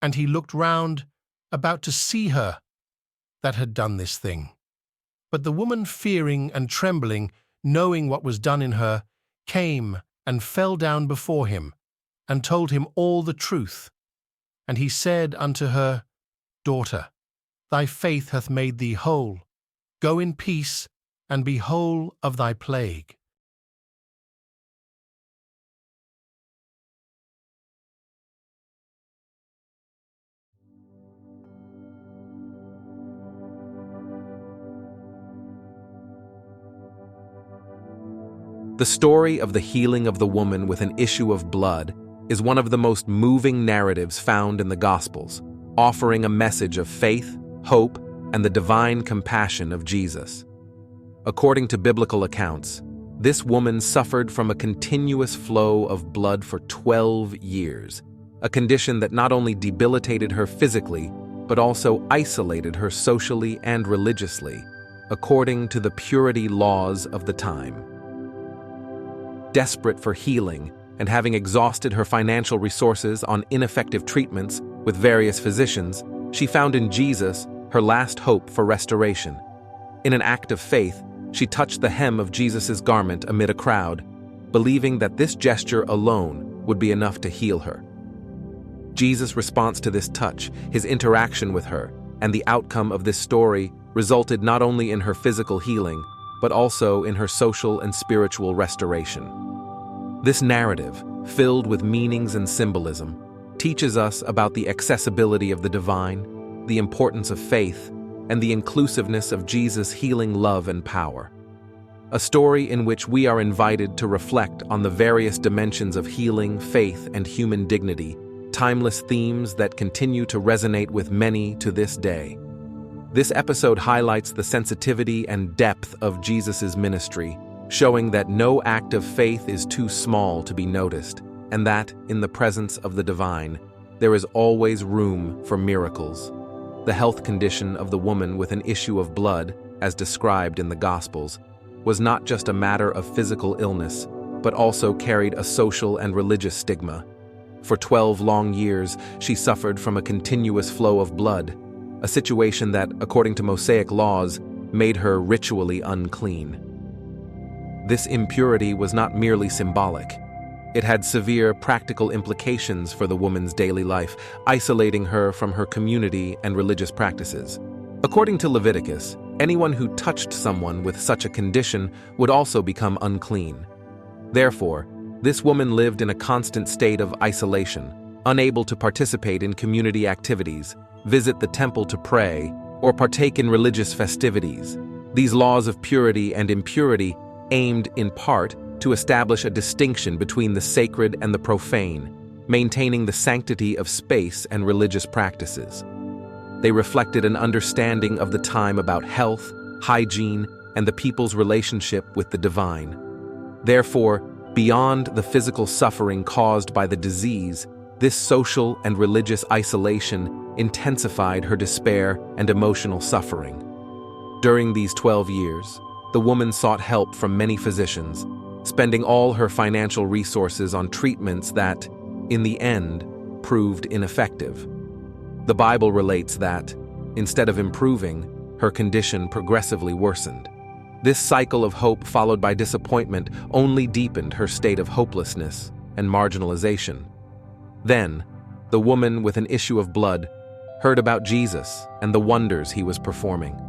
and he looked round, about to see her that had done this thing. But the woman, fearing and trembling, knowing what was done in her, came and fell down before him, and told him all the truth. And he said unto her, Daughter, thy faith hath made thee whole. Go in peace, and be whole of thy plague. The story of the healing of the woman with an issue of blood is one of the most moving narratives found in the Gospels, offering a message of faith, hope, and the divine compassion of Jesus. According to biblical accounts, this woman suffered from a continuous flow of blood for 12 years, a condition that not only debilitated her physically, but also isolated her socially and religiously, according to the purity laws of the time. Desperate for healing and having exhausted her financial resources on ineffective treatments with various physicians, she found in Jesus her last hope for restoration. In an act of faith, she touched the hem of Jesus' garment amid a crowd, believing that this gesture alone would be enough to heal her. Jesus' response to this touch, his interaction with her, and the outcome of this story resulted not only in her physical healing, but also in her social and spiritual restoration. This narrative, filled with meanings and symbolism, teaches us about the accessibility of the divine, the importance of faith, and the inclusiveness of Jesus' healing love and power. A story in which we are invited to reflect on the various dimensions of healing, faith, and human dignity, timeless themes that continue to resonate with many to this day. This episode highlights the sensitivity and depth of Jesus' ministry, showing that no act of faith is too small to be noticed, and that, in the presence of the divine, there is always room for miracles. The health condition of the woman with an issue of blood, as described in the Gospels, was not just a matter of physical illness, but also carried a social and religious stigma. For 12 long years, she suffered from a continuous flow of blood, a situation that, according to Mosaic laws, made her ritually unclean. This impurity was not merely symbolic. It had severe practical implications for the woman's daily life, isolating her from her community and religious practices. According to Leviticus, anyone who touched someone with such a condition would also become unclean. Therefore, this woman lived in a constant state of isolation, unable to participate in community activities, visit the temple to pray, or partake in religious festivities. These laws of purity and impurity aimed, in part, to establish a distinction between the sacred and the profane, maintaining the sanctity of space and religious practices. They reflected an understanding of the time about health, hygiene, and the people's relationship with the divine. Therefore, beyond the physical suffering caused by the disease, this social and religious isolation intensified her despair and emotional suffering. During these 12 years, the woman sought help from many physicians, spending all her financial resources on treatments that, in the end, proved ineffective. The Bible relates that, instead of improving, her condition progressively worsened. This cycle of hope followed by disappointment only deepened her state of hopelessness and marginalization. Then, the woman with an issue of blood heard about Jesus and the wonders he was performing.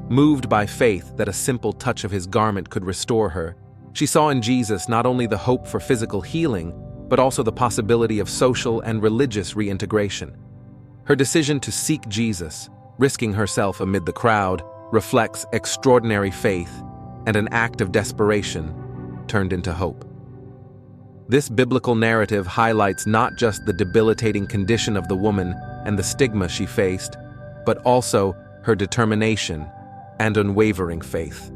Moved by faith that a simple touch of his garment could restore her, she saw in Jesus not only the hope for physical healing, but also the possibility of social and religious reintegration. Her decision to seek Jesus, risking herself amid the crowd, reflects extraordinary faith and an act of desperation turned into hope. This biblical narrative highlights not just the debilitating condition of the woman and the stigma she faced, but also her determination and unwavering faith.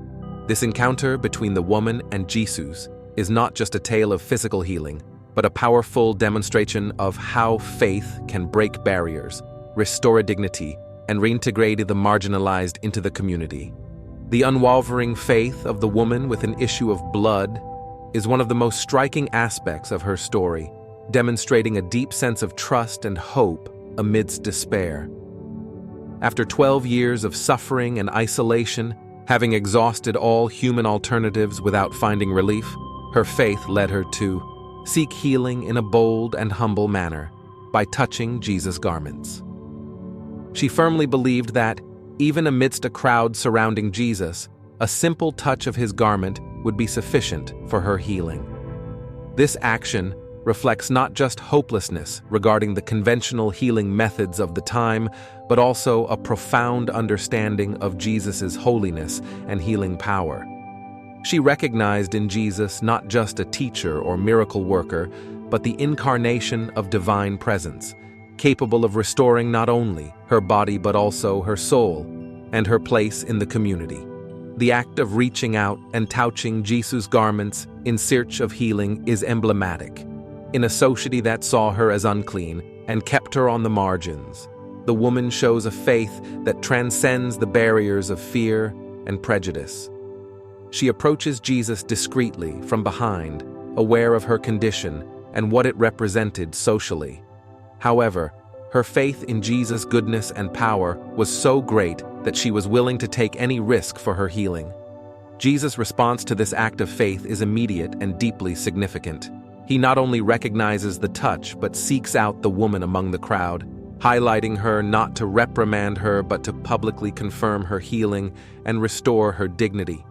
This encounter between the woman and Jesus is not just a tale of physical healing, but a powerful demonstration of how faith can break barriers, restore dignity, and reintegrate the marginalized into the community. The unwavering faith of the woman with an issue of blood is one of the most striking aspects of her story, demonstrating a deep sense of trust and hope amidst despair. After 12 years of suffering and isolation, having exhausted all human alternatives without finding relief, her faith led her to seek healing in a bold and humble manner by touching Jesus' garments. She firmly believed that, even amidst a crowd surrounding Jesus, a simple touch of his garment would be sufficient for her healing. This action reflects not just hopelessness regarding the conventional healing methods of the time, but also a profound understanding of Jesus' holiness and healing power. She recognized in Jesus not just a teacher or miracle worker, but the incarnation of divine presence, capable of restoring not only her body but also her soul and her place in the community. The act of reaching out and touching Jesus' garments in search of healing is emblematic. In a society that saw her as unclean and kept her on the margins, the woman shows a faith that transcends the barriers of fear and prejudice. She approaches Jesus discreetly from behind, aware of her condition and what it represented socially. However, her faith in Jesus' goodness and power was so great that she was willing to take any risk for her healing. Jesus' response to this act of faith is immediate and deeply significant. He not only recognizes the touch but seeks out the woman among the crowd, highlighting her not to reprimand her but to publicly confirm her healing and restore her dignity.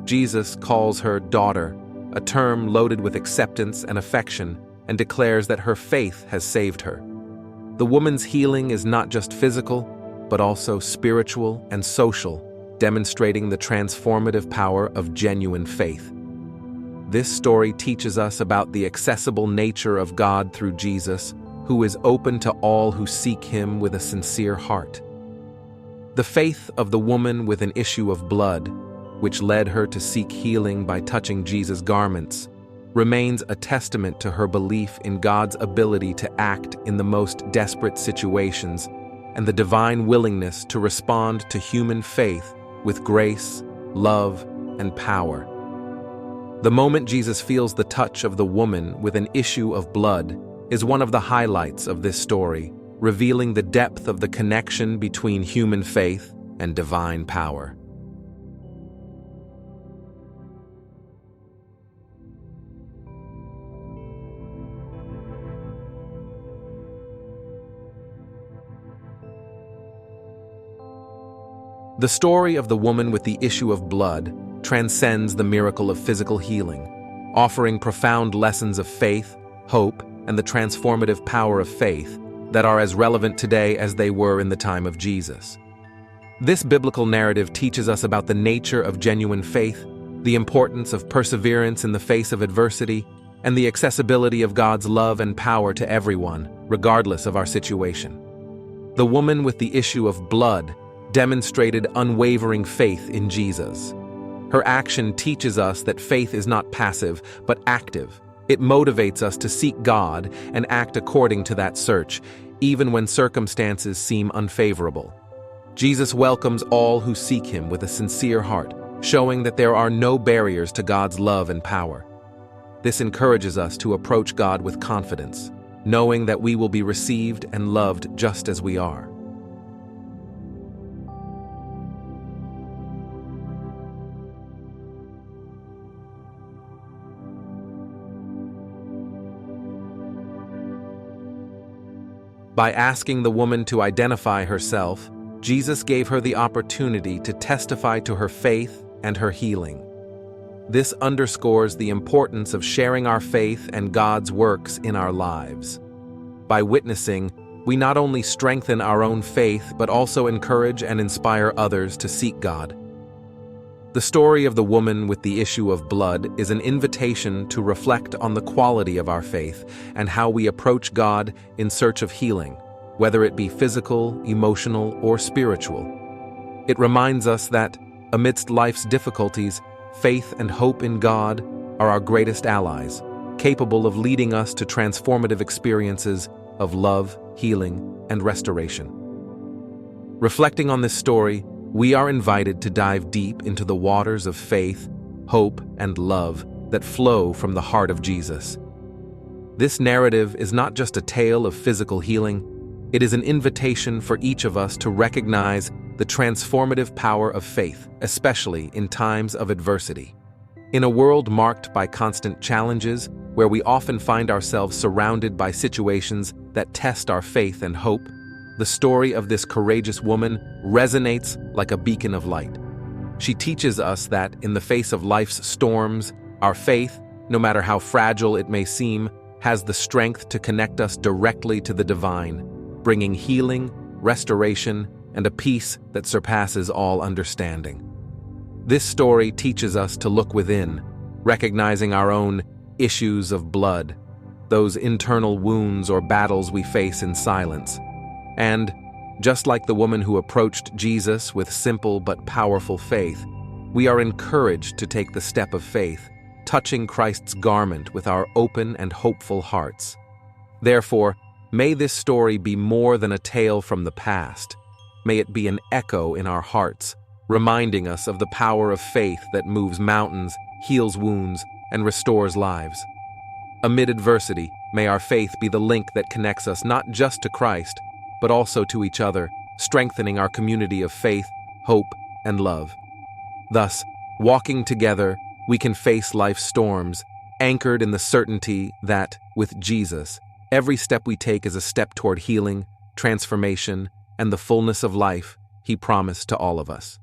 Jesus calls her daughter, a term loaded with acceptance and affection, and declares that her faith has saved her. The woman's healing is not just physical, but also spiritual and social, demonstrating the transformative power of genuine faith. This story teaches us about the accessible nature of God through Jesus, who is open to all who seek him with a sincere heart. The faith of the woman with an issue of blood, which led her to seek healing by touching Jesus' garments, remains a testament to her belief in God's ability to act in the most desperate situations and the divine willingness to respond to human faith with grace, love, and power. The moment Jesus feels the touch of the woman with an issue of blood is one of the highlights of this story, revealing the depth of the connection between human faith and divine power. The story of the woman with the issue of blood transcends the miracle of physical healing, offering profound lessons of faith, hope, and the transformative power of faith that are as relevant today as they were in the time of Jesus. This biblical narrative teaches us about the nature of genuine faith, the importance of perseverance in the face of adversity, and the accessibility of God's love and power to everyone, regardless of our situation. The woman with the issue of blood demonstrated unwavering faith in Jesus. Her action teaches us that faith is not passive, but active. It motivates us to seek God and act according to that search, even when circumstances seem unfavorable. Jesus welcomes all who seek him with a sincere heart, showing that there are no barriers to God's love and power. This encourages us to approach God with confidence, knowing that we will be received and loved just as we are. By asking the woman to identify herself, Jesus gave her the opportunity to testify to her faith and her healing. This underscores the importance of sharing our faith and God's works in our lives. By witnessing, we not only strengthen our own faith but also encourage and inspire others to seek God. The story of the woman with the issue of blood is an invitation to reflect on the quality of our faith and how we approach God in search of healing, whether it be physical, emotional, or spiritual. It reminds us that, amidst life's difficulties, faith and hope in God are our greatest allies, capable of leading us to transformative experiences of love, healing, and restoration. Reflecting on this story, we are invited to dive deep into the waters of faith, hope, and love that flow from the heart of Jesus. This narrative is not just a tale of physical healing, It is an invitation for each of us to recognize the transformative power of faith, especially in times of adversity. In a world marked by constant challenges, where we often find ourselves surrounded by situations that test our faith and hope, the story of this courageous woman resonates like a beacon of light. She teaches us that in the face of life's storms, our faith, no matter how fragile it may seem, has the strength to connect us directly to the divine, bringing healing, restoration, and a peace that surpasses all understanding. This story teaches us to look within, recognizing our own issues of blood, those internal wounds or battles we face in silence. And, just like the woman who approached Jesus with simple but powerful faith, we are encouraged to take the step of faith, touching Christ's garment with our open and hopeful hearts. Therefore, may this story be more than a tale from the past. May it be an echo in our hearts, reminding us of the power of faith that moves mountains, heals wounds, and restores lives. Amid adversity, may our faith be the link that connects us not just to Christ, but also to each other, strengthening our community of faith, hope, and love. Thus, walking together, we can face life's storms, anchored in the certainty that, with Jesus, every step we take is a step toward healing, transformation, and the fullness of life He promised to all of us.